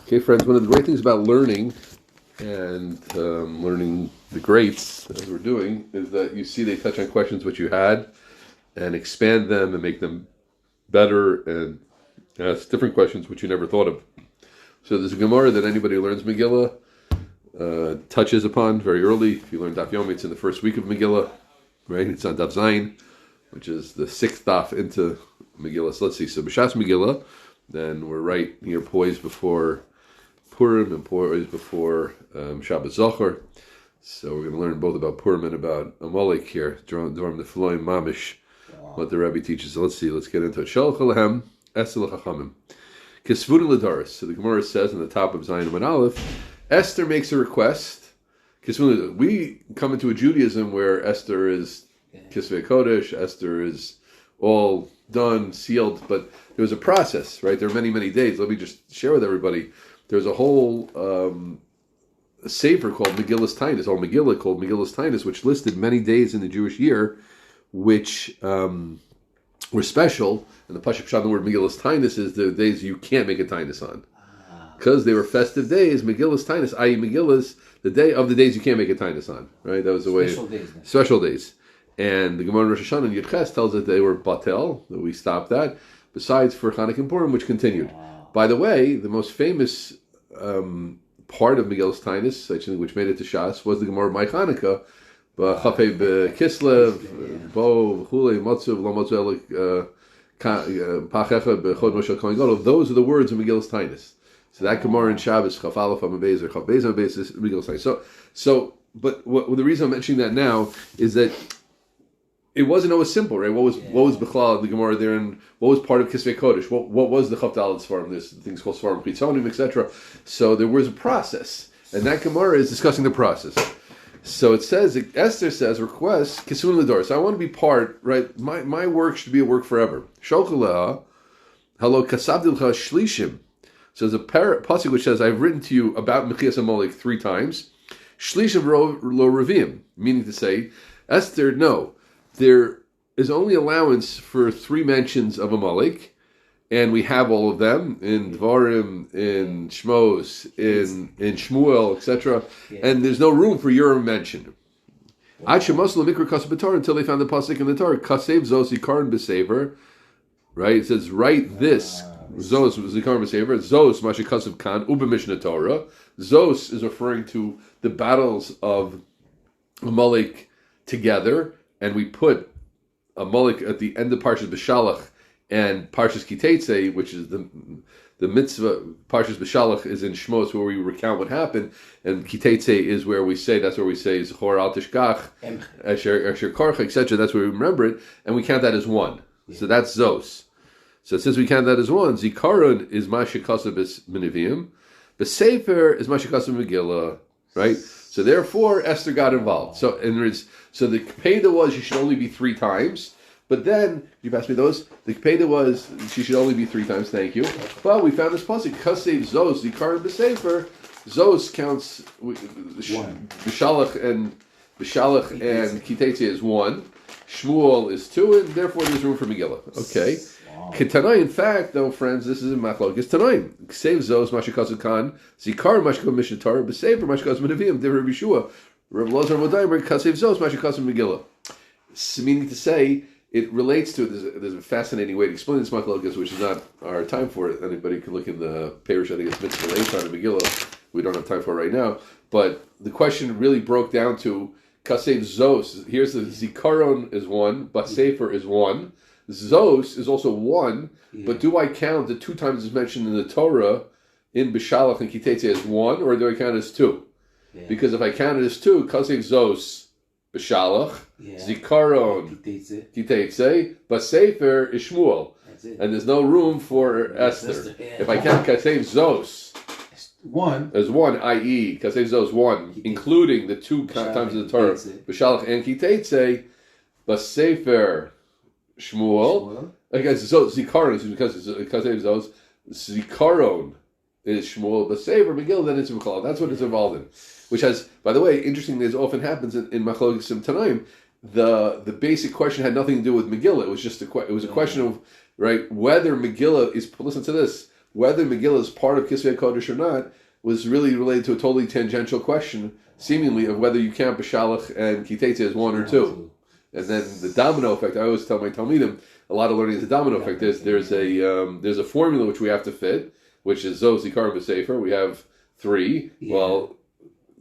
Okay, friends, one of the great things about learning and learning the greats, as we're doing, is that you see they touch on questions which you had and expand them and make them better and ask different questions which you never thought of. So there's a Gemara that anybody who learns Megillah touches upon very early. If you learn Daf Yomi, it's in the first week of Megillah, right? It's on Daf Zayin, which is the sixth Daf into Megillah. So let's see. So B'Shas Megillah, then we're right here poised before Purim and poised before Shabbat Zocher. So we're going to learn both about Purim and about Amalek here, during the Floim Mamish, what the Rebbe teaches. So let's see, let's get into it. Shalach Alehem, Esther L'Chachamim. Kisvudin L'Daris. So the Gemara says on the top of Zayin and Aleph, Esther makes a request. We come into a Judaism where Esther is Kisvei Kodesh, Esther is all done, sealed, but there was a process, right? There are many, many days. Let me just share with everybody. There's a whole sefer called Megillus Tainus, or Megillah called Megillus Tainus, which listed many days in the Jewish year, which were special. And the Pashup Shah, the word Megillus Tainus is the days you can't make a Tainus on. Because they were festive days, Megillus Tainus, i.e. Megillus, the day of the days you can't make a Tainus on. Right? That was the way. Special days. And the Gemara in Rosh Hashanah and Yud Ches tells us they were Batel, that we stopped that, besides for Chanukah and Purim, which continued. By the way, the most famous part of Megillus Tainus, which made it to Shas, was the Gemara Mai Chanukah, Chafei Kislev, Bo, Chulei, Motzuv, Lo Motzuv, Pachecha, Bechod Moshe Kohen Gadol. Those are the words of Megillus Tainus. So that Gemara in Shabbos, Chaf Aleph Amabez, or Chaf Bez Amabez, is Megillus Tainus. But the reason I'm mentioning that now is that it wasn't always simple, right? What was Bechlal, the Gemara there, and what was part of Kisvei Kodesh? What was the Chav Daled Svarim? There's things called Svarim Chitzonim, etc. So there was a process, and that Gemara is discussing the process. So it says, Esther says, request Kisun L'Dor. So I want to be part, right? My work should be a work forever. Sholchaleha, Halo Kasabdilcha Shlishim. So there's a pasuk which says, I've written to you about Mechias Amalek 3 times. Shlishim lo Ravim, meaning to say, Esther, no. There is only allowance for 3 mentions of Amalek, and we have all of them in Dvarim, in Shmos, in Shmuel, etc. Yeah. And there's no room for your mention. Ad Shemaslu Mikra Kasav B'Torah, until they found the pasuk in the Torah. Kasev Zos Zikaron B'Sever, right? It says, write this. Zos Zikaron B'Sever. Zos Mashi Kasav Kan Uba Mishnah Torah. Zos is referring to the battles of Amalek together. And we put Amalek at the end of Parshas B'Shalach and Parshas Kitetze, which is the mitzvah. Parshas B'Shalach is in Shmos, where we recount what happened, and Kitetze is where we say, that's where we say, Zchor al Tishkach, Asher Karcha, etc. That's where we remember it, and we count that as one. Yeah. So that's Zos. So since we count that as one, Zikaron is Mashikasa B'Minivim, B'Sefer is Mashikasa Megillah, right? So therefore, Esther got involved. So the Kpeda was, you should only be 3 times. But then, you pass me those? The Kpeda was, she should only be 3 times, thank you. But we found this pasuk, Kasev Zos, the Karan B'Sefer. Zos counts, B'Shalach and Kitetze is 1. Shmuel is 2, and therefore there's room for Megillah. Okay. Ketanai, in fact, though, friends, this is in Machlok. It's Tanai. Save Zos, Mashikazu Khan, Zikar, Mashikazu Mishnah Torah, B'Sefer, Mashikazu Menavim, Devar Rabbi Shua, Rav Lazar Modaimer, Kasev Zos, Mashikazu Megillah. Meaning to say, it relates to it. There's a fascinating way to explain this Machlok, which is not our time for it. Anybody can look in the Parish, I think it's Mitzvah Leitzah and Megillah. We don't have time for it right now. But the question really broke down to Kasev Zos. Here's the Zikaron is 1, B'Sefer is 1. Zos is also 1, but do I count the 2 times it's mentioned in the Torah in B'Shalach and Kitetze as 1, or do I count it as 2? Yeah. Because if I count it as 2, Kasev Zos B'Shalach, Zikaron Kitetze, B'Sefer is Shmuel, and there's no room for Esther. If I count Kasev Zos 1 as 1, i.e. Kasev Zos 1, including the 2 times in the Torah, B'Shalach and Kitetze, B'Sefer Shmuel. Okay, so Zikaron is because of those. Zikaron is Shmuel, but Sefer Megillah, then it's Mechalal. That's what it's involved in. Which has, by the way, interestingly, as often happens in Machlokes Tanaim, the basic question had nothing to do with Megillah. It was just a question of, right, whether Megillah is. Listen to this. whether Megillah is part of Kisvei Kodesh or not was really related to a totally tangential question, seemingly, of whether you count B'Shalach and Kiteitzei as one or two. And then the domino effect, I always tell my Talmidim, a lot of learning is a domino effect. There's a formula which we have to fit, which is Zos, Zikar, and B'Sefer. We have 3. Yeah. Well,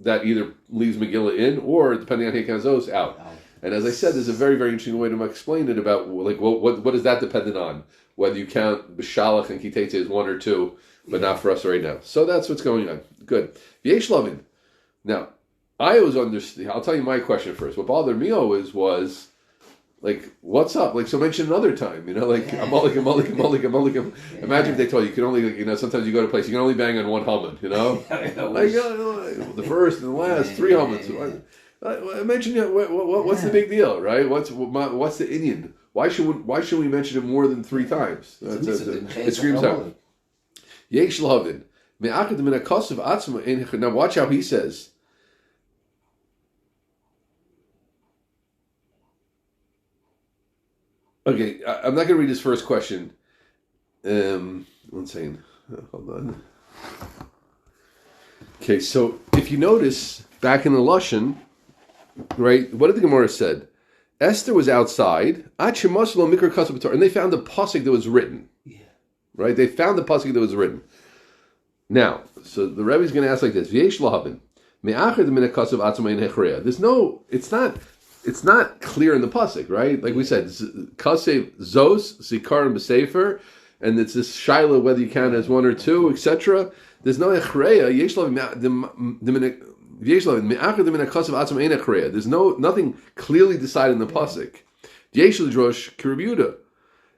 that either leaves Megillah in, or, depending on how you count Zos, out. And as I said, there's a very, very interesting way to explain it about, like, what is that dependent on? Whether you count B'Shalach and Kiteitzei as 1 or 2, but not for us right now. So that's what's going on. Good. Yesh Lavin. Now, I always understand. I'll tell you my question first. What bothered me always was, like, what's up? Like, so mention another time, like, Amalek. Imagine if they told you can only, sometimes you go to a place, you can only bang on one Haman, like, the first and the last, 3 Hamans. Mention what's the big deal, right? What's the Indian? Why should we mention it more than 3 times? It screams out. Yesh Lavin. Now watch how he says. Okay, I'm not going to read his first question. One second. Hold on. Okay, so if you notice, back in the Lashon, right, what did the Gemara said? Esther was outside, and they found the pasuk that was written. Yeah. Right? They found the pasuk that was written. Now, so the Rebbe is going to ask like this: V'yesh lahavin me'achad min hakasav atzma in hechreya. It's not clear in the pasuk, right? Like we said, kasev zos zikar and b'sefer, and it's this shaila whether you count as 1 or 2, etc. There's no hechreya. Yesh lahavin me'achad min hakasav atzma in hechreya. There's nothing clearly decided in the pasuk. Yesh l'drosh k'Rabbi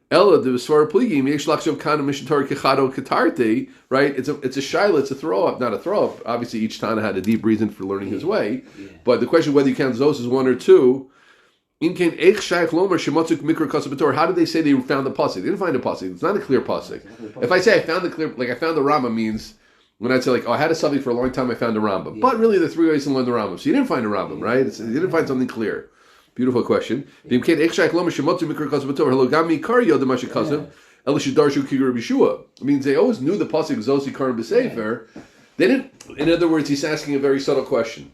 Ella the Svar Pligim Yesh Lachshav Kana Mishntar Kechado Katarte, right? It's a shaila, it's a throw up, not a throw up. Obviously, each Tana had a deep reason for learning his way, but the question whether you count Zos as 1 or 2. In Kain Eich Shaykh Lomer Shematzuk Mikra Kasabator. How did they say they found the pasuk? They didn't find a pasuk. It's not a clear pasuk. If I say I found the clear, like I found the Rambam, means when I'd say like, I had a subject for a long time, I found a Rambam. But really, there are 3 ways to learn the Rambam. So you didn't find a Rambam, right? You didn't find something clear. Beautiful question. It means they always knew the pasuk Zosi Karim B'Sefer. They didn't. In other words, he's asking a very subtle question.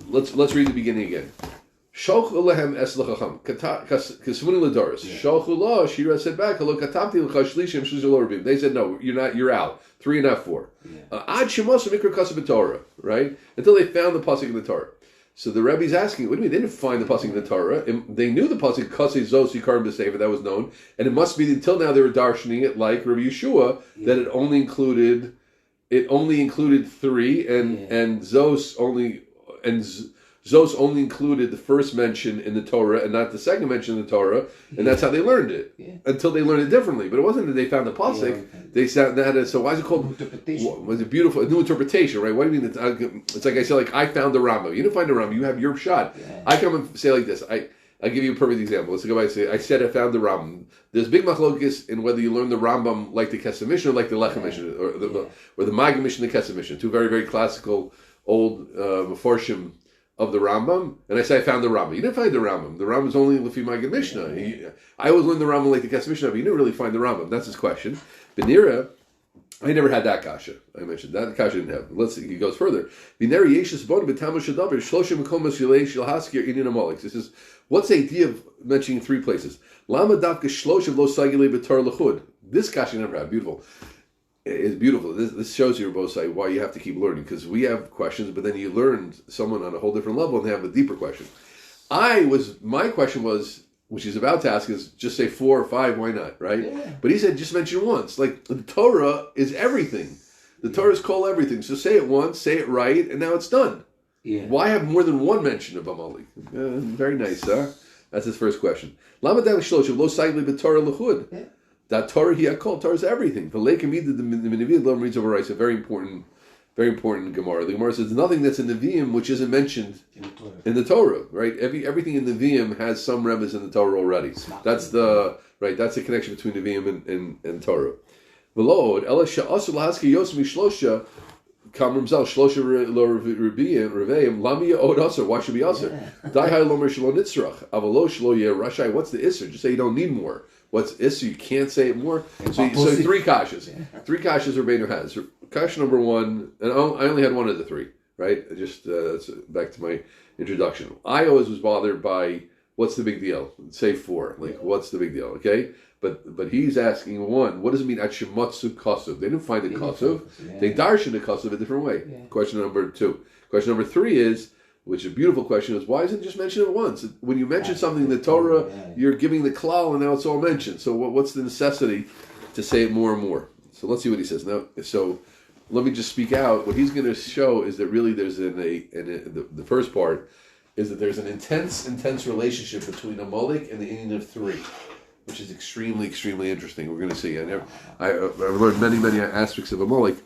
Let's read the beginning again. Shalchu lehem es l'chacham kasvuni l'doros. Shalchu lo Shira said back hello katabti l'chashlishim shuzul rabim. They said no, you're out. 3 and not 4. Ad shemos mikra kasav b'Torah. Right until they found the pasuk in the Torah. So the Rebbe's asking, what do you mean? They didn't find the pasuk in the Torah. They knew the pasuk Kasei Zos Yikarim B'Sefer, that was known, and it must be until now they were darshaning it like Rabbi Yeshua that it only included 3, and Zos only included the first mention in the Torah and not the second mention in the Torah, and that's how they learned it until they learned it differently. But it wasn't that they found the pasuk; they found that. So why is it called? Was it beautiful? A new interpretation, right? What do you mean? It's like I say, like I found the Rambam. You didn't find the Rambam. You have your shot. Yeah. I come and say like this. I give you a perfect example. Let's go back and say I said I found the Rambam. There's big machlokes in whether you learn the Rambam like the Kesef Mishnah or like the Lechem Mishnah or the Magid Mishnah and the Kesef Mishnah. 2 very, very classical old Meforshim of the Rambam, and I say I found the Rambam. You didn't find the Rambam. The Rambam is only Lefi Magid Mishnah. I always learned the Rambam like the Kesef Mishnah, but you didn't really find the Rambam. That's his question. Benira, I never had that kasha. I mentioned that kasha didn't have. Let's see. He goes further. Benira yeshus bod b'tamu shadaber shloshim makomas yilei shilhaskir inin amalek. This is what's the idea of mentioning 3 places? Lama davka shloshim lo sagilei b'tar lechud. This kasha never had. Beautiful. It's beautiful. This shows you both sides why you have to keep learning, because we have questions, but then you learn someone on a whole different level and they have a deeper question. My question was, which he's about to ask, is just say 4 or 5, why not, right? Yeah. But he said just mention once. Like the Torah is everything. The Torah is called everything. So say it once, say it right, and now it's done. Yeah. Why have more than 1 mention of Amalek? Very nice, huh? That's his first question. Lama lo sagli b'Torah lechud. That Torah he called Torah is everything. The Nevi'im reads over. It's a very important Gemara. The Gemara says nothing that's in the Nevi'im which isn't mentioned in the Torah. Right? Everything in the Nevi'im has some remez in the Torah already. That's the connection between Nevi'im and Torah. V'lo ela she'asu lahaski yos mishlosha kamrim zal shlosha lo reveim lamia od aser. Why should be aser? Dai hai lomer shelo nitzrach avalo shelo yeh rashai. What's the iser? Just say you don't need more. What's Isser? You can't say it more. So three kashas. Three kashas Rabbeinu has. Kasha number one, and I only had one of the three, right? Just back to my introduction. I always was bothered by what's the big deal? Say four. Like, what's the big deal? Okay? But he's asking one, what does it mean at Shematsu Kasuv? They didn't find the Kasuv. They darshan the Kasuv a different way. Yeah. Question number two. Question number three is, which is a beautiful question, is why isn't it just mentioned once? When you mention something in the Torah, you're giving the klal, and now it's all mentioned. So what's the necessity to say it more and more? So let's see what he says. Now, so let me just speak out. What he's going to show is that really there's the first part is that there's an intense relationship between a Molech and the Indian of three, which is extremely, extremely interesting. We're going to see. I've learned many aspects of a Molech,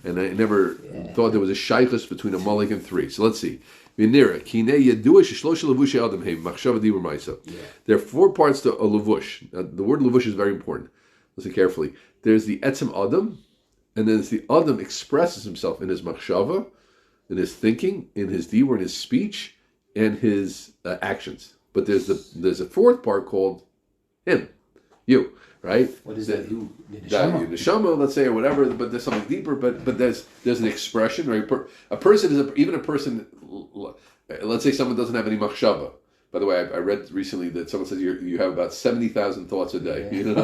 and I never thought there was a shaykhus between a Molech and three. So let's see. There are 4 parts to a levush. Now, the word levush is very important. Listen carefully. There's the etzem adam, and then the adam expresses himself in his machshava, in his thinking, in his dibur, in his speech, and his actions. But there's a fourth part called him, you, right? What is that? You, the neshama, let's say, or whatever. But there's something deeper. But there's an expression, right? A person is even a person. Let's say someone doesn't have any machshava. By the way, I read recently that someone says you have about 70,000 thoughts a day. Yeah.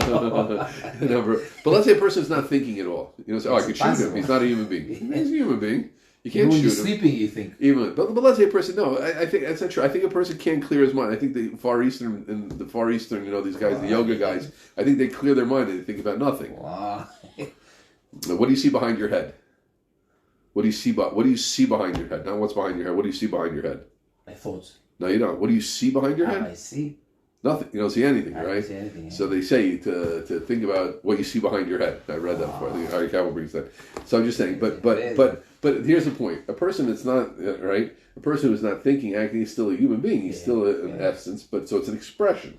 But let's say a person is not thinking at all. Say, I could shoot him. He's not a human being. He's a human being. You can't shoot him. Sleeping, you think? But let's say a person. No, I think that's not true. I think a person can't clear his mind. I think the Far Eastern, these guys, the yoga guys. I think they clear their mind and they think about nothing. Wow. Now, what do you see behind your head? What do you see behind your head? Not what's behind your head. What do you see behind your head? My thoughts. No, you don't. What do you see behind your head? I see. Nothing. You don't see anything, right? I don't see anything. Yeah. So they say to think about what you see behind your head. I read that before. I think Harry Cavill brings that. So I'm just saying. But here's the point. A person that's not right. A person who's not thinking, acting, is still a human being. He's still an essence. But so it's an expression.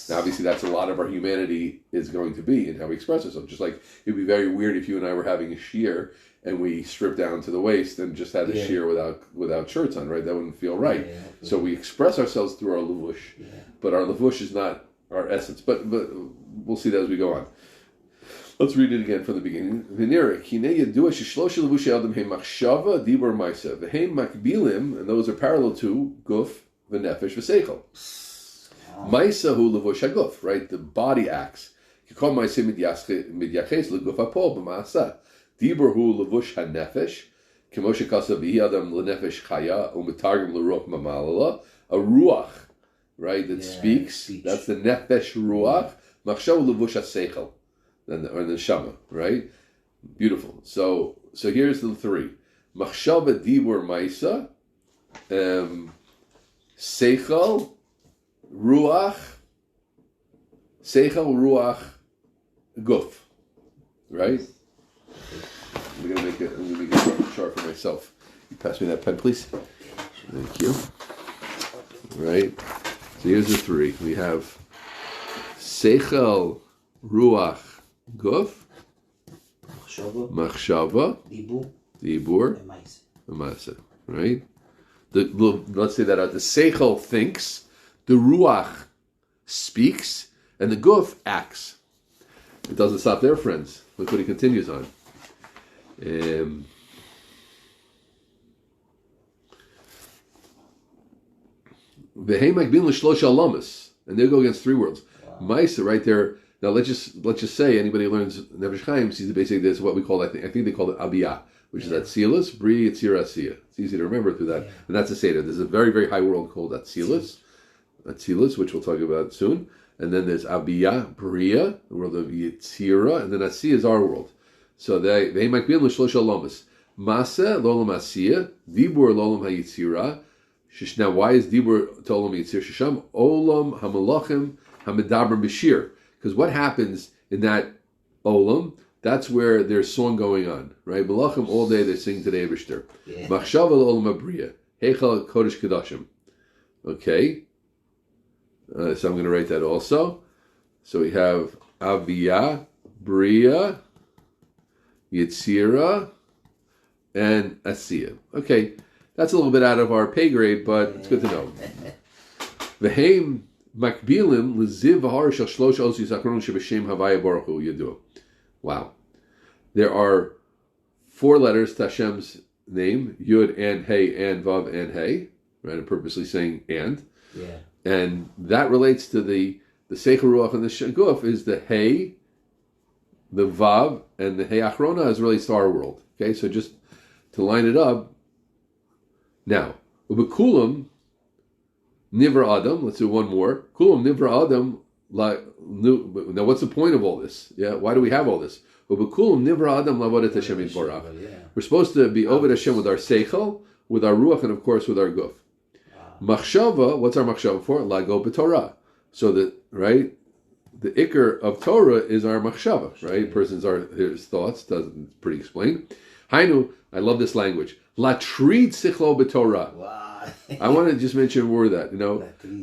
Now, obviously, that's a lot of our humanity is going to be in how we express ourselves. Just like it'd be very weird if you and I were having a shiur and we stripped down to the waist and just had the shiur without shirts on, right? That wouldn't feel right. So we express ourselves through our levush, but our levush is not our essence. But we'll see that as we go on. Let's read it again from the beginning. And those are parallel to guf, v'nefesh, v'seichel. Maisa hu levush haguf, right? The body acts. Kikol maisa midyaches leguf hapol b'maasa. Dibur hu levush hanefesh. Kemoshe kasav v'hi adam lenefesh chaya u'metargim l'ruach mamalala. A ruach, right? That speaks. That's the nefesh ruach. Machshav levush haseichel. Or the neshama, right? Beautiful. So here's the three. Machshava dibur maisa. Seichel. Ruach, Seichel, Ruach, Guf, right? I'm gonna make a chart for myself. You pass me that pen, please. Thank you. Right. So here's the three. We have Seichel, Ruach, Guf, Machshava, Dibur, and Maisa. Right. Let's say that out. The Seichel thinks. The Ruach speaks, and the Guf acts. It doesn't stop there, friends. Look what he continues on. And they go against three worlds. Maisa, right there. Now let's just say anybody who learns Nefesh Chaim sees the basic. This is what we call. I think they call it Abiyah, which is Atzilus, Bri, Yitzira, Asiya. It's easy to remember through that, and that's a Seder. There's a very, very high world called Atzilus. Atzilus, which we'll talk about soon, and then there's Abiyah, Bria, the world of Yitzira, and then Asiya is our world. So they might be in l'shlosh alamas. Masa lolam Asiya, Dibur lolam hayitzira. Now, why is Dibur to olam hayitzira? Shisham olam hamalachim hamedaber b'shir. Because what happens in that olam? That's where there's song going on, right? Malachim all day they're singing to the Eibishter. Machshava lolam abriya, heichal kodesh kedashim. Okay. So I'm going to write that also. So we have Aviyah, Bria, Yitzira, and Asiya. Okay, that's a little bit out of our pay grade, but it's good to know. V'heim Makbilim l'ziv v'har shel shlosh osis achronon sheb'shem Havaya Baruch Hu Yadu. Wow. There are 4 letters to Hashem's name, Yud and Hey and Vav and Hey. Right, I'm purposely saying and. Yeah. And that relates to the Seichel Ruach and the Shaguf is the Hey, the Vav, and the Hey Achrona is relates to our world. Okay, so just to line it up. Now, Ubekulam Nivra Adam, let's do one more. Kulam Nivra Adam, now what's the point of all this? Yeah, why do we have all this? Ubekulam Nivra Adam Lavodet Hashem Yitbarach. We're supposed to be over Hashem with our Seichel, with our Ruach, and of course with our Guf. Machshava, what's our machshava for? Lago b'Torah. So the ikr of Torah is our machshava, right? Person's his thoughts, doesn't pretty explain. Hainu, I love this language. Latrid sichlo b'Torah. Wow. I want to just mention a word that,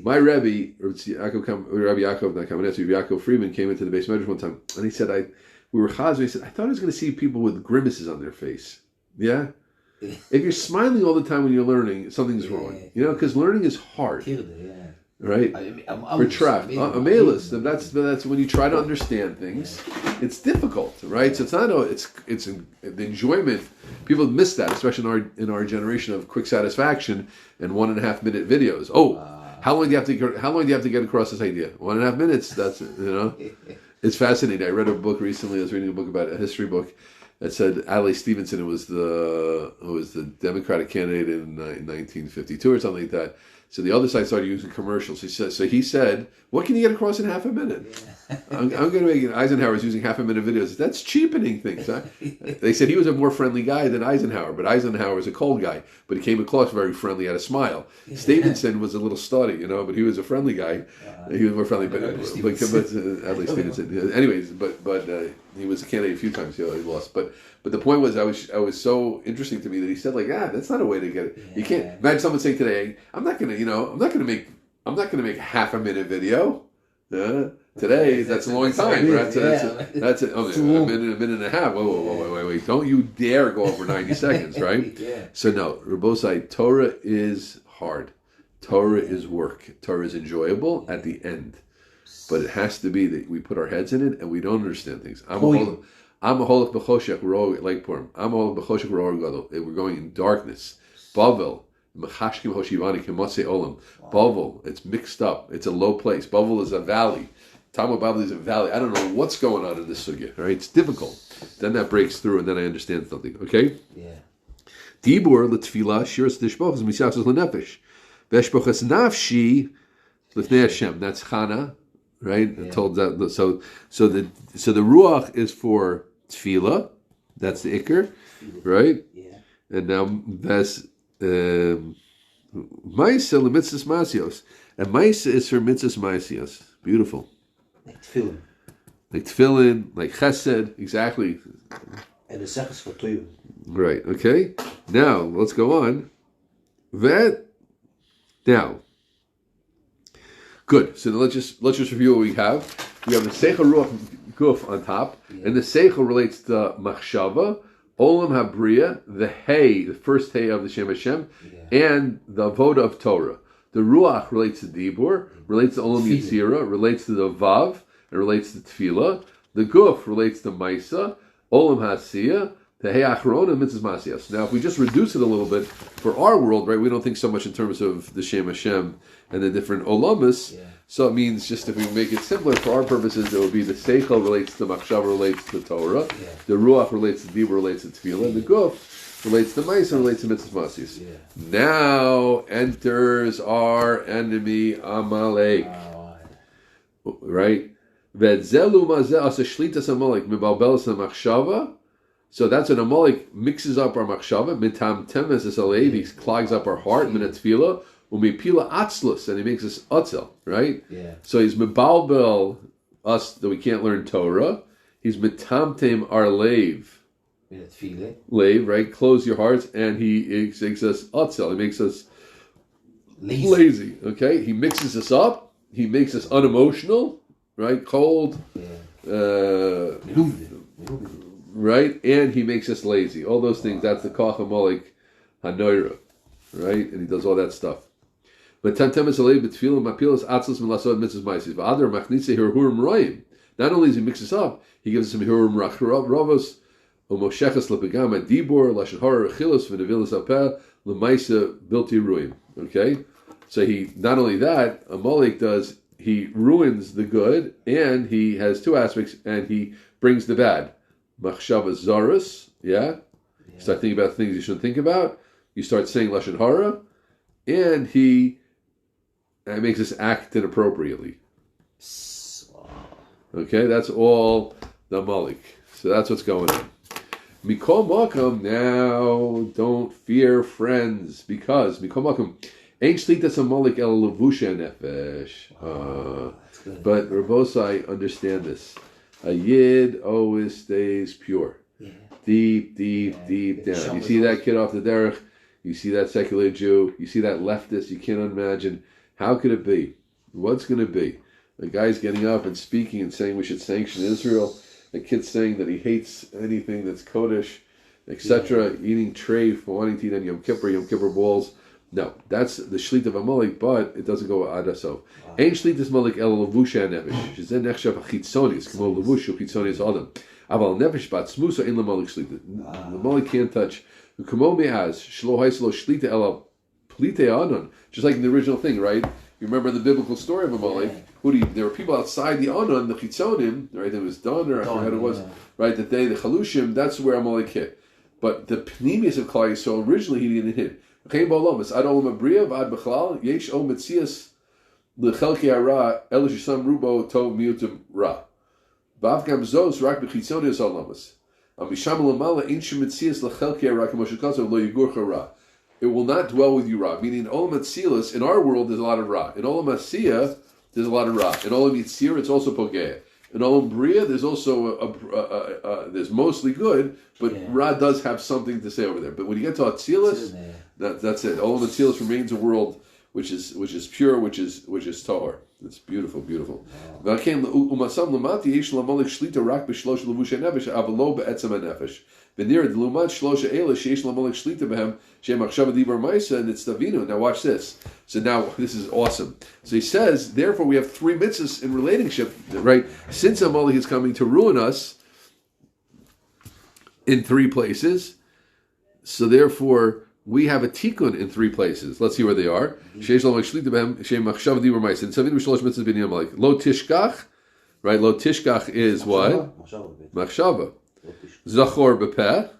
my Rebbe, Rabbi Yaakov Friedman came into the base measures one time, and he said, we were chazir, he said, I thought I was going to see people with grimaces on their face. Yeah? If you're smiling all the time when you're learning, something's wrong. Because learning is hard. Right? For track. That's when you try to understand things. It's difficult, right? So it's not it's the enjoyment. People miss that, especially in our generation of quick satisfaction and 1.5 minute videos. How long do you have to get across this idea? 1.5 minutes. That's It's fascinating. I read a book recently. I was reading a book about a history book. That said Adlai Stevenson was the Democratic candidate in 1952 or something like that. So the other side started using commercials. He said, what can you get across in half a minute? Yeah. I'm going to make it. Eisenhower's using half a minute videos. That's cheapening things. Huh? They said he was a more friendly guy than Eisenhower, but Eisenhower was a cold guy, but he came across very friendly, had a smile. Yeah. Stevenson was a little stutty, but he was a friendly guy. He was more friendly, but Adlai Stevenson. Anyways, but he was a candidate a few times. He lost, but the point was, I was so interesting to me that he said, that's not a way to get it. Yeah. You can't imagine someone saying today, I'm not gonna make a half a minute video. Today, that's a long time. Right? That's a minute and a half. Wait. Don't you dare go over 90 seconds, right? Yeah. So no, Rabosai, Torah is hard. Torah is work. Torah is enjoyable at the end. But it has to be that we put our heads in it and we don't understand things. I'm a holach b'choshech, we're all like Purim. I'm a holach b'choshech, we're all gadol. We're going in darkness. Bavel, mechashkim hoshivani, kemotze olam. Bavel, it's mixed up. It's a low place. Bavel is a valley. Talmud Babel is a valley. I don't know what's going on in this sugya. Right? It's difficult. Then that breaks through, and then I understand something. Okay? Yeah. Dibur l'tfilah shiras dishbochas misyachos l'nefesh. Veshbochas nafshi l'fnei Hashem. That's Chana. Right? Yeah. Told that. So the ruach is for tefillah. That's the ikr, right? Yeah. And now that's ma'isa lemitzvos ma'asios, and ma'isa is for mitzvos ma'asios. Beautiful. Like tefillin, like chesed, exactly. And the second is for toyu. Right. Okay. Now let's go on. Now. Good. So let's just review what we have. We have the Seichel Ruach Guf on top, and the Seichel relates to Machshava, Olam Habriya, the Hey, the first Hey of the Shem Hashem, and the Avoda of Torah. The Ruach relates to Dibur, relates to Olam Yitzira, relates to the Vav, and relates to Tefillah. The Guf relates to Maisa, Olam Hasiya, the Hey Achron, and Mitzvah Masiyas. Now, if we just reduce it a little bit, for our world, right, we don't think so much in terms of the Shem Hashem and the different Olamas. Yeah. So it means just if we make it simpler for our purposes, it would be the Seichel relates to Machshava, relates to Torah. Yeah. The Ruach relates to Dibur, relates to Tefillah. And the Guf relates to Maisa, relates to Mitzvah Masiyas. Yeah. Now enters our enemy Amalek. Right? V'edzelu mazeh asa shlitas Amalek mibalbelas Machshava. So that's when Amalek mixes up our machshava, mitam temes es alev, he clogs up our heart, minat tefillah, umipila atzlus, and he makes us atzel, right? Yeah. So he's mebalbel us that we can't learn Torah. He's mitamtem our lev, lev, right? Close your hearts, and he makes us atzel. He makes us lazy. Okay. He mixes us up. He makes us unemotional, right? Cold. Yeah. Right, and he makes us lazy. All those things. That's the Koch Amalek Hanoira, right? And he does all that stuff. But tantemes alei betfilim mapilas atzlas milasod mitzvahs ma'asis. V'adar machnitze hirurim roim. Not only does he mix this up, he gives us some hirurim ravos, umosheches lepegam dibor lashon hara rechilos v'nevilas apel lemaisa bilti ruim. Okay, so he not only that Amalek does. He ruins the good, and he has two aspects, and he brings the bad. Machshava zaras, yeah? You start thinking about things you shouldn't think about. You start saying lashon hara, and he makes us act inappropriately. Okay, that's all the Malik. So that's what's going on. Mikol Makam, now don't fear friends, because Mikol Makam ain't shlitas Amalek el levusha nefesh. But Rabosai, understand this. A yid always stays pure. Yeah. Deep down. You see that kid off the derech, you see that secular Jew, you see that leftist, you can't imagine. How could it be? What's going to be? The guy's getting up and speaking and saying we should sanction Israel. The kid's saying that he hates anything that's Kodesh, etc. Eating treif, wanting to eat on Yom Kippur balls. No, that's the shlit of Amalek, but it doesn't go ad asov. Ein shlitas Amalek el levusha nefesh. She's then nechshav chitzonis, kmo levushu chitzonis adam. Aval nefesh bat smusa ein l'Amalek shlita. The Amalek can't touch. Kmo me'az shlo haislo shlita el plite anon. Just like in the original thing, right? You remember the biblical story of Amalek? There were people outside the anon, the chitzonim, right? It was done, or I forgot what it was, right? The day the chalushim. That's where Amalek hit. But the pneumius of Klal Yisrael originally he didn't hit. Ad olam abriya v'ad b'chlal yesh o metzias lechelki hara elu shesam rubo tov miutim ra. B'av gam zos rak b'chitzonius olamas. Amisham l'mala ein shemetzias lechelki hara k'mo shekatzov lo yigurcha ra. It will not dwell with you ra. Meaning olam atzilas, in our world there's a lot of ra. In olam asiyah there's a lot of ra. In olam yitzir it's also pogeya. In olam bria there's also there's mostly good, but ra does have something to say over there. But when you get to atzilas, that's it. Olam Atzilas remains a world which is pure, which is tahor. It's beautiful. Wow. Now watch this. So now this is awesome. So he says, therefore we have three mitzvahs in relationship, right? Since Amalek is coming to ruin us in three places, so therefore we have a tikkun in three places. Let's see where they are. Lo tishkach, right? Lo tishkach is what? Machshava. Zachor b'peh.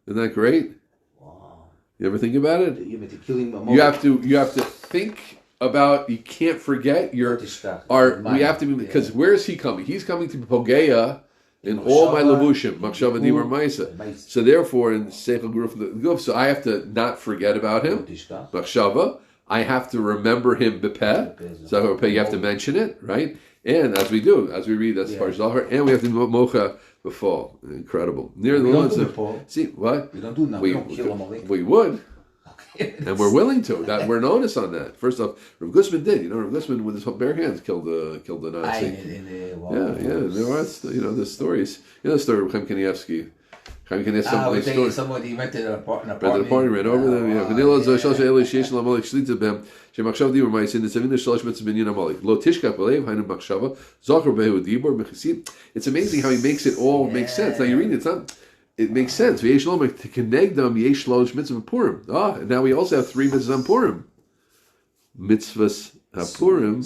Isn't that great? Wow. You ever think about it? You have to think about. You can't forget we have to be, because where is he coming? He's coming to Pogeya. In all my levushim, machshava dibur ma'isa. So therefore, in seichel guf, so I have to not forget about him. Machshava, I have to remember him bepeh. So you have to mention it, right? And as we read, that's Par Zahar, and we have to mocha befall. Incredible. Near the ones see what we don't do now. We don't kill Amalek. We would. And we're willing to. That we're noticed on that. First off, Rav Guzman did. Rav Guzman with his bare hands killed the Nazi. There are the stories. The story of Chaim Kanievsky. Somebody rented an apartment. Ran over them. Vanilla Zoshosha Eli Sheish Lamalek Shlita Bem. Shemachshav Dibur Ma'asin. The Sevina Shalosh Mitzvah Binyan Amalek. Lo Tishkach Balev Hainu Machshava. Zocher Behu Dibur Mechasim. It's amazing how he makes it all make sense. Now you read it. It makes sense. And now we also have three mitzvahs on Purim. Mitzvahs HaPurim.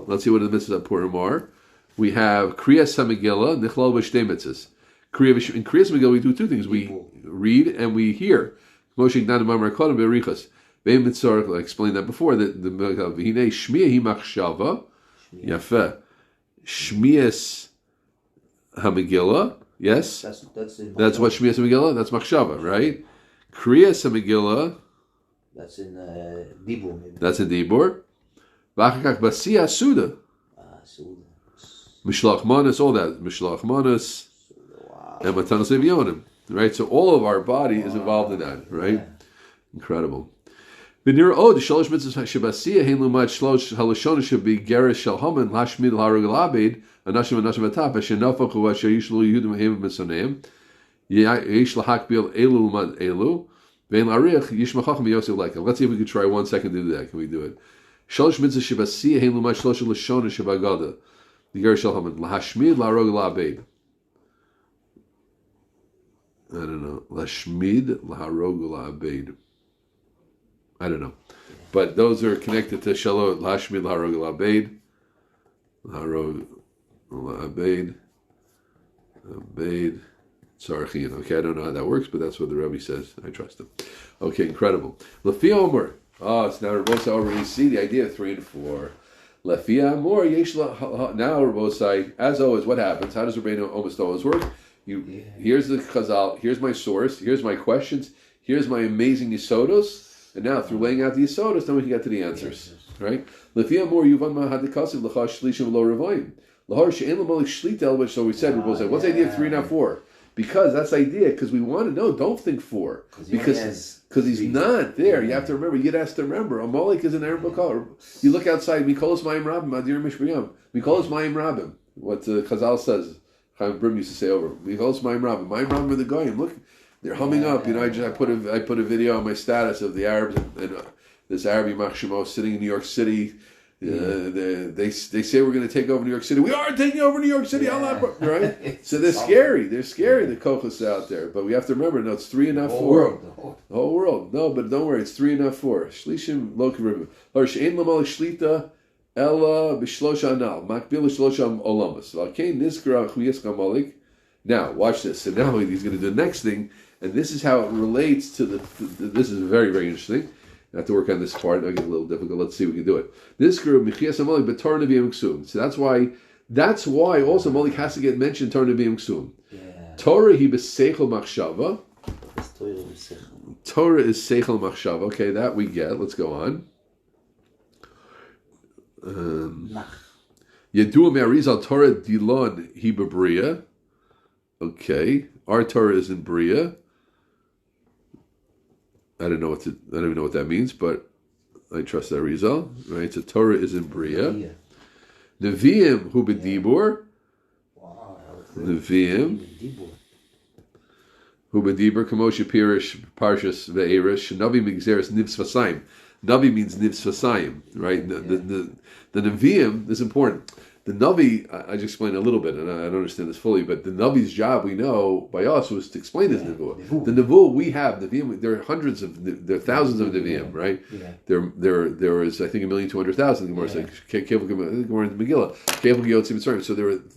Let's see what the mitzvahs HaPurim are. We have Kriyas HaMegillah, Nichlal B'shtei mitzvahs. In Kriyas HaMegillah we do two things. We read and we hear. Moshe Gnan Mamar Kodem Be'erichas. Be'em Mitzvah, I explained that before. The V'hinei Shmiya Hi Machshava. Yafeh. Shmiyas HaMegillah. Yes, that's what Shmiyas Megillah. That's Machshava, right? Kriyas Megillah. That's in Dibur. That's in Dibur. V'achakach Basiya Suda. Mishlach Manas, all that. Mishlach Manas. And Matanos Evyonim. Right? So all of our body is involved in that, right? Yeah. Incredible. V'nira od shalosh mitzvahs shebasiya hein lumad shalosh halashon shebi gerish shel haman lashmid l'harug l'abed. Anashim atap ashenafach hu asher yishlu yehudim heim misoneim yesh lahakbil elu umad elu Vein Larich, Yishma Chacham Yosef like. Let's see if we can try 1 second to do that. Can we do it? Shalosh mitzvah shebasiyah hein lumay shlosh lashon shebagada. The Ger Shalhaman lahashmid larog la'abeid. I don't know. Lashmid laharog la'abeid. I don't know. But those are connected to Shalom lahashmid laharog la'abeid. Laharog la'abeid. Abeid. Sarachin. Okay, I don't know how that works, but that's what the Rebbe says. I trust him. Okay, incredible. Lefi Omer. Oh, so now Rabosai already see the idea of 3 and 4. Lefia more yeshla. Now Rabosai, as always, what happens? How does Rabbeinu almost always work? Here's the Chazal. Here's my source. Here's my questions. Here's my amazing Yisodos. And now through laying out the Yisodos, then we can get to the answers. Right? Lefia more yuvan mahadikasiv l'chash shlishim lo revoim lahar she'en l'molik shlita. Which so we said Rabosai. What's the idea of 3 not 4? Because that's the idea. Because we want to know. Don't think 4. Because he's not there. You have to remember. Yid has to remember. Amalek is an Arab color. You look outside. Mikolos Mayim Rabim. Adir Mishmiyam. Mikolos Mayim Rabim. What Chazal says. Chaim Brim used to say over. Mikolos Mayim Rabim. Mayim Rabim are the goyim. Look, they're humming up. You know, I put a video on my status of the Arabs and this Arab Yimach Shemo sitting in New York City. They say we're going to take over New York City. We are taking over New York City, right? So they're scary. They're scary, the kochos out there. But we have to remember, no, it's 3 and not 4. The whole world. No, but don't worry, it's 3 and not 4. Shlishim lo k'ribim. Or she'en l'malek shlita ela b'shlosh anal. Makbil l'shlosh olamas. V'alkein nizkara chuyes k'amalik. Now, watch this. So now he's going to do the next thing. And this is how it relates to this is very, very interesting. I have to work on this part. It'll get a little difficult. Let's see if we can do it. This group, Mechias HaMalik, but Torah Nevi'im Ksum. So that's why also Malik has to get mentioned Torah Nevi'im Ksum. Torah he b'seichel machshava. Torah is seichel machshava. Okay, that we get. Let's go on. Yedua me'arizal Torah dilon he b'bria. Okay, our Torah is in bria. I don't even know what that means, but I trust that Rizal. Right? So Torah is in Bria. Nevi'im hu b'dibur. Nevi'im hu b'dibur. Kamosha pirish parshas ve'erish. Navi migzeres nivs vasayim. Navi means nivs vasayim. Right? The Nevi'im is important. The Navi, I just explained a little bit, and I don't understand this fully, but the Navi's job, we know, by us, was to explain his Nevuah. The Nevuah we have, Nevi'im, there are thousands of Nevi'im, right? Yeah. There is, I think, 1,200,000, the Gemara said, Gemara in the Megillah,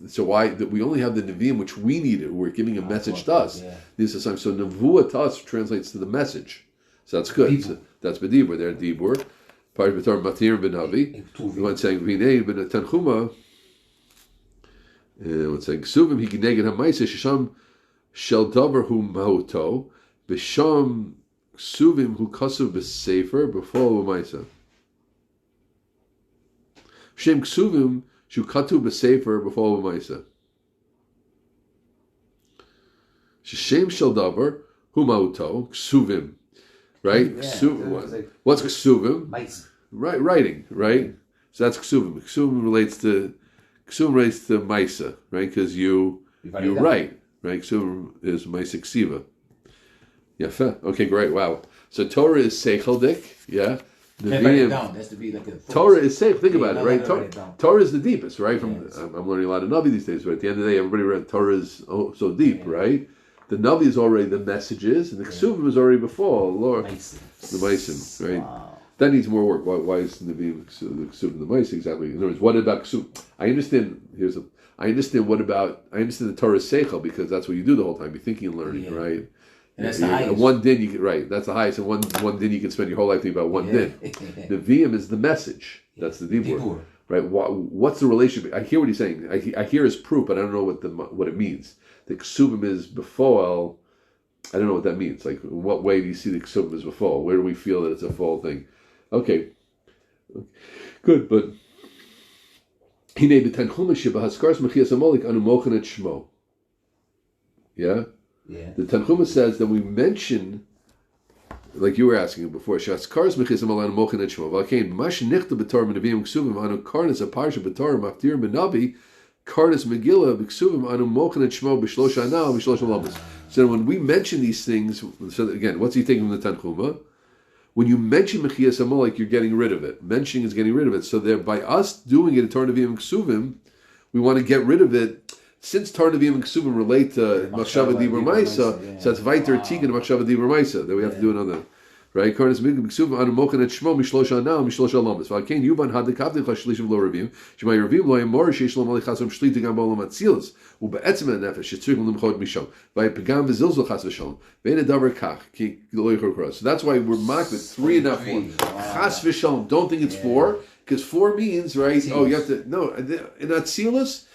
so why, we only have the Nevi'im which we needed, who were giving a message to us. This is so Nevuah to us translates to the message. So that's good. So that's B'dibur, they're Dibur. Part of B'tar Matir B'Navi. The one saying, V'nei B'Tanchuma, one saying, Ksuvim he kineged ha'maisa shesham shel davar hu mahuto b'sham ksuvim hu kasuv b'sefer b'fol ha'maisa. Shem ksuvim shu katu b'sefer b'fol ha'maisa. Shem shel davar hu mahuto ksuvim. Right? What's ksuvim? Right, writing. Right? So that's ksuvim. Ksuvim relates to Maisa, right? Because you write, right? Ksum is Maisa Ksiva. Yafa. Okay, great. Wow. So Torah is Seicheldik, yeah. Torah is safe. Think about it, right? Torah is the deepest, right? I'm learning a lot of Navi these days, but at the end of the day, everybody read Torah is so deep, right? The Navi is already the messages, and the Ksuvim is already before Lord, the Maisim, right? Wow. That needs more work. Why is the Ksuvim the Maisim exactly? In other words, what about Ksuvim? I understand the Torah Seichel because that's what you do the whole time. You're thinking and learning, right? And that's the highest. One din you can, right? That's the highest, and one din you can spend your whole life thinking about one din. The Nevi'im is the message. That's the Dibur, right? What's the relationship? I hear what he's saying. I hear his proof, but I don't know what it means. The Ksuvim is before. I don't know what that means. Like, in what way do you see the Ksuvim is before? Where do we feel that it's a full thing? Okay, good, but Hine b'tanchuma sheba haskars mechias amolik anu mochin et shmo. Yeah. The Tanchuma says that we mention, like you were asking before, haskars mechias amolik anu mochin et shmo. V'alkein mash nichta b'torah nevi'im ksuvim anu karnas a parsha b'torah maftir b'navi Kardas Megillah B'Ksuvim Anu Mochen et Shmo B'Shlosh Anal B'Shlosh Alamas. So when we mention these things, so again, what's he taking from the Tanchuma? When you mention Mechias Amalek, you're getting rid of it. Mentioning is getting rid of it. So there, by us doing it in Torah Nevi'im and Ksuvim, we want to get rid of it. Since Torah Nevi'im and Ksuvim relate to Machshava Dibur Maisa, so that's Vaiter Tikkun Machshava Dibur Maisa. That we have to do another. Right? Karnas Migdal B'Ksuvim Anu Mochen et Shmo Mishlosh Anal Mishlosh Alamas. V'Alkein Yuban Had Dekavdei Chashlish V'Lo Ravim Shemay Ravim Lo Yamor Sheish Lo Malei Chasam Shlita Gam B'Olam Atzilas U'Be'etzem HaNefesh Shetzrichim L'Mchot Misham V'Yipagam V'Zilzul Chas V'Shalom Ve'en Davar Kach Ki Lo Yichor Kros. So that's why we're marked with 3 and not 4. Chas V'Shalom. Don't think it's 4 because 4 means right. Oh, you have to no in Atzilas.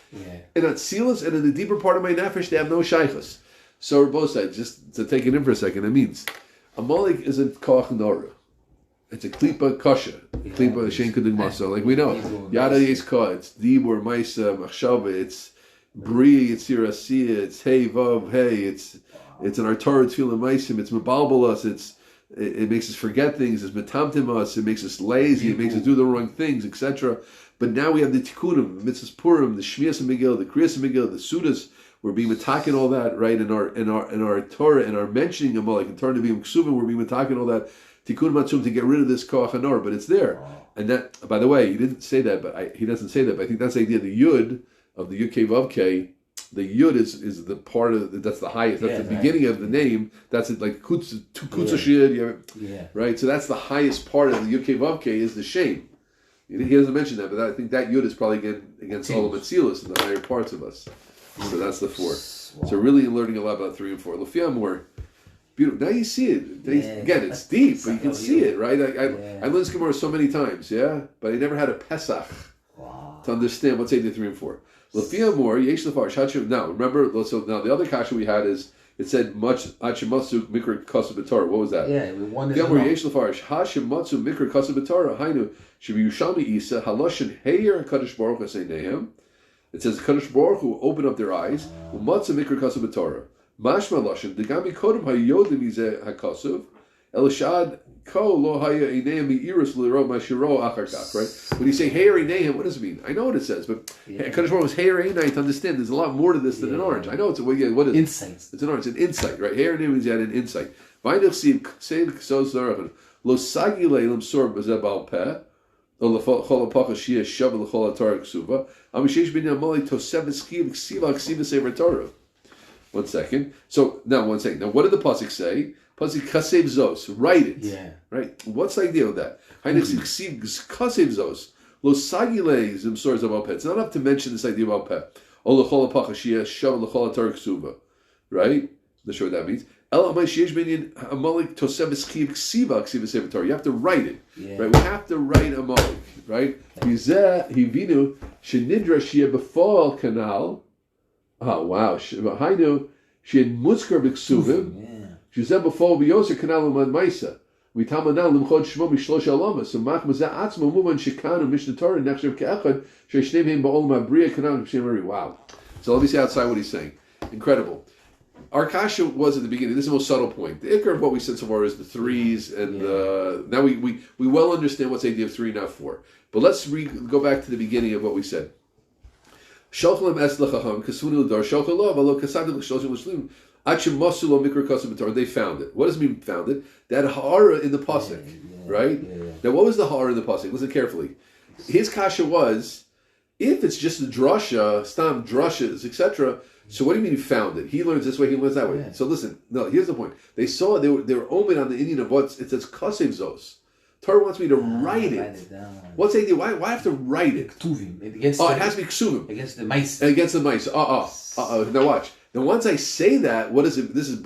In Atzilas and in the deeper part of my nefesh, they have no shaychus. So both sides, just to take it in for a second, it means Amalek isn't koach nora. It's a klipa kasha, klipa shein kudig masa. Like we know, yada is ka. It's dibur maisa machshava. It's bri. It's yirasiya. It's hey vav hey. It's an artar tefillah maisim. It's mebalbalas. It makes us forget things. It's metamtim us. It makes us lazy. It makes us do the wrong things, etc. But now we have the tikkunim, the mitzvahs purim, the shmias and megillah, the kriyas and megillah, the sudas. We're being attacking all that, right? In our Torah, in our mentioning Amalek, in Torah Nevi'im Ksuvim, we're being attacking all that tikkun matzum to get rid of this koach hanor, but it's there. And that, by the way, he didn't say that, but he doesn't say that. But I think that's the idea. The yud of the yud kei vav kei, the yud is the part of that's the highest. That's the beginning of the name. That's it, like kutz shid, right? So that's the highest part of the yud kei vav kei is the shame. He doesn't mention that, but I think that yud is probably against all the metzilas and the higher parts of us. So that's the 4. Wow. So really learning a lot about 3 and 4. Lefia more beautiful. Now you see it. Again, it's deep, but you can see it, right? I learned this Gemara so many times, but I never had a Pesach to understand what's 8 to 3 and 4. Lefia more yesh lefarsh. Now remember, so now the other kasha we had is it said much Hachimatsu Mikra Kasu B'Torah. What was that? Yeah, we wanted to know. Yesh lefarsh Hachimatsu Mikra Kasu B'Torah. Hainu Shibi Yushami Isa Haloshin Heyer Kadosh Baruch Hu Nehem. It says Kadosh Baruch Hu open up their eyes. Umatza Mikra Kasu B'Torah. Mashma Loshin Degami Kodem Hayodim Izeh Hakasuv Elishad Ko Lo Haya Eineim Mi'iris L'Ro Mashiro Acharkach. Right? When you say Heyer Eineim, what does it mean? I know what it says, but Kadosh Baruch Hu is Heyer Einai to understand. There's a lot more to this than an orange. I know it's what is insight. It's an orange. It's an insight, right? Heyer Eineim means you had an insight. Vayinach Siv Seid Ksos Zarachan Lo Sagi Leilam Sor B'Zebal Peh. One second. So now, one second. Now, what did the pasuk say? Pasuk kasev zos. Write it. Yeah. Right. What's the idea of that? Kasev zos. Lo sagile zimsor zaval peh. It's not enough to mention this idea about peh. Right. Not sure what that means. You have to write it, right? We have to write Amalek, right? Oh wow! Hainu she'en mutzkar b'ksuvim. Shezeh before b'yoser kanal u'mad ma'isa. V'tamanal limchod shmo mishlosh alamas. So mach mazeh atzmo muvan shekanu mishnah Torah nechshav ke'echad she'shneim him ba'ol ma'briya kanal b'shem. Wow! So let me see outside what he's saying. Incredible. Our kasha was at the beginning. This is the most subtle point. The ikar of what we said so far is the 3s, and now we well understand what's the idea of 3, not 4. But let's go back to the beginning of what we said. They found it. What does it mean found it? That hara in the pasuk, right? Now, what was the hara in the pasuk? Listen carefully. His kasha was, if it's just a drasha, stam drashas, etc. So what do you mean he found it? He learns this way, he learns that way. Yeah. So listen, no, here's the point. They saw they were omen on the Indian of what it says kasev zos. Torah wants me to write it. What's the idea? Why have to write it? It has to be ksuvim. Against the mice. Against the mice. Now watch. Now once I say that, what is it? This is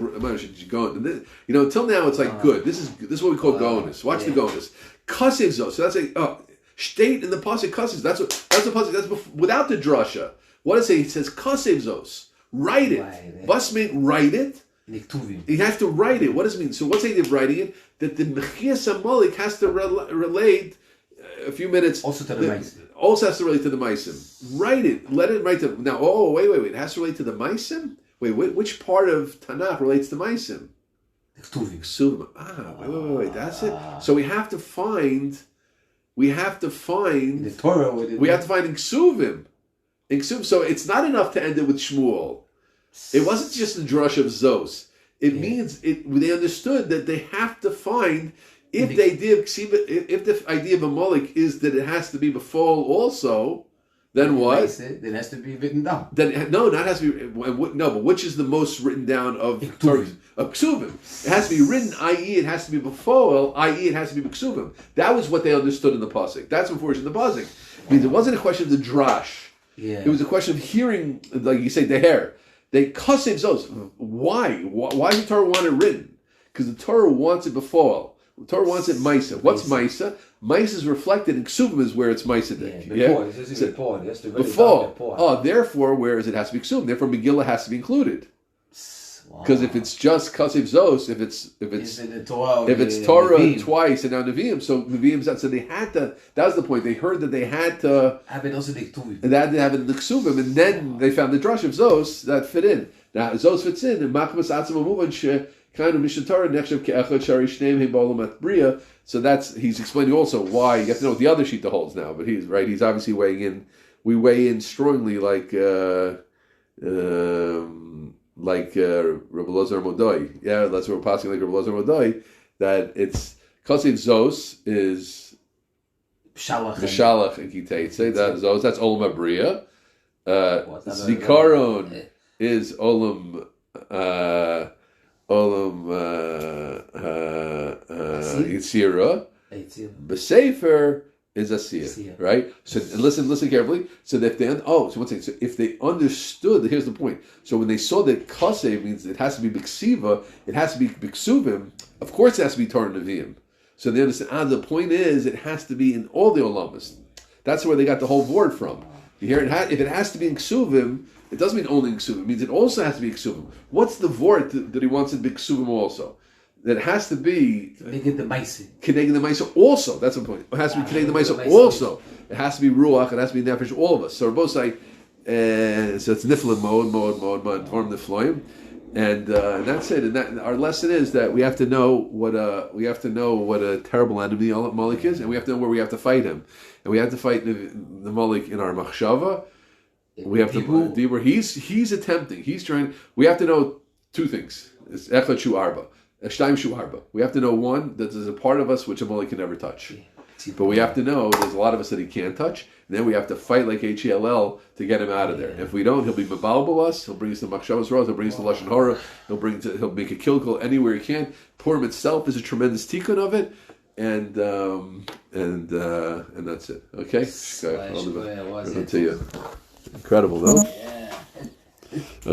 going. Until now it's like good. This is what we call gonus. Watch the gonus. Kasev zos. So that's a state in the pasuk kasev. That's the pasuk. That's without the drasha. What does it say? It says kasev zos. Write it. Basmate, write it. You have to write it. What does it mean? So what's the idea of writing it? That the Mechias Amalek has to relate a few minutes. Also to the Maisim. Also has to relate to the Maisim. Write it. Let it write to. Now, wait. It has to relate to the Maisim? Wait, which part of Tanakh relates to Maisim? Ksuvim. Wait. That's it. So we have to find. The Torah. We have to find in Ksuvim. In Ksubim, so it's not enough to end it with Shmuel. It wasn't just the drush of Zos. It means they understood that they have to find if the idea of a Malik is that it has to be befall also. Then what? Then it has to be written down. Then no, not has to be. No, but which is the most written down of Ksubim? It has to be written, i.e., it has to be before, i.e., it has to be Ksubim. That was what they understood in the pasuk. That's unfortunate. The pasuk means it wasn't a question of the drash. Yeah. It was a question of hearing, like you say, the hair. They kasev zos. Why? Why does the Torah want it written? Because the Torah wants it before. The Torah wants it Maisa. What's Maisa? Maisa is reflected in Ksubim is where it's Maisa. Before. Oh, therefore, whereas it has to be Ksubim, therefore Megillah has to be included. Because if it's just Kasev Zos, if it's Torah twice and now Nevi'im, so Nevi'im so they had to. That was the point. They heard that they had to. They had to have it in the Ksubim, and then they found the drush of Zos that fit in. Now Zos fits in, and Machmas Atzim Amuvan kind of Mishnah Nechshav Ke'echad Shari Shneim Hey Ba'olam At Bria. So he's explaining also why you have to know what the other Shita holds now. But he's right. He's obviously weighing in. We weigh in strongly, like Rabbi Lazar Modoi. Yeah, that's what we're passing like Rabbi Lazar Modoi. That it's Kasev Zos is Shalach and Kitei. Say that Zos. That's Olam Abriya. Zikaron is Olam. Yitzira. Besefer is Asiyah, right? So listen carefully. So that if they understood, here's the point. So when they saw that Kasev means it has to be Biksiva, it has to be Biksuvim. Of course, it has to be Torah Nevi'im. So they understand. The point is, it has to be in all the olamas. That's where they got the whole board from. You hear it? If it has to be in Ksuvim, it doesn't mean only in Ksuvim. It means it also has to be Ksuvim. What's the vort that he wants it to be Ksuvim also? That it has to be Keneged the Maisa. Keneged the Maisa also. That's the point. It has to be Keneged the Maisa also. It has to be Ruach. It has to be Nefesh. All of us. So both say. So it's Niflim mode, Form Nifloim, and that's it. And that our lesson is that we have to know what a terrible enemy Malik is, and we have to know where we have to fight him, and we have to fight the Malik in our machshava. We have to where he's attempting. He's trying. We have to know two things. It's Echad Shu Arba, Shtaim Shu Arba. We have to know one that there's a part of us which a Malik can never touch. But we have to know there's a lot of us that he can't touch. And then we have to fight like HELL to get him out of there. If we don't, he'll be Mabalbal us. He'll bring us to Machshavas Roz. He'll bring us to Lashon Hora. He'll make a kilkul anywhere he can. Purim itself is a tremendous tikkun of it, and that's it. Okay. To you. Incredible, though.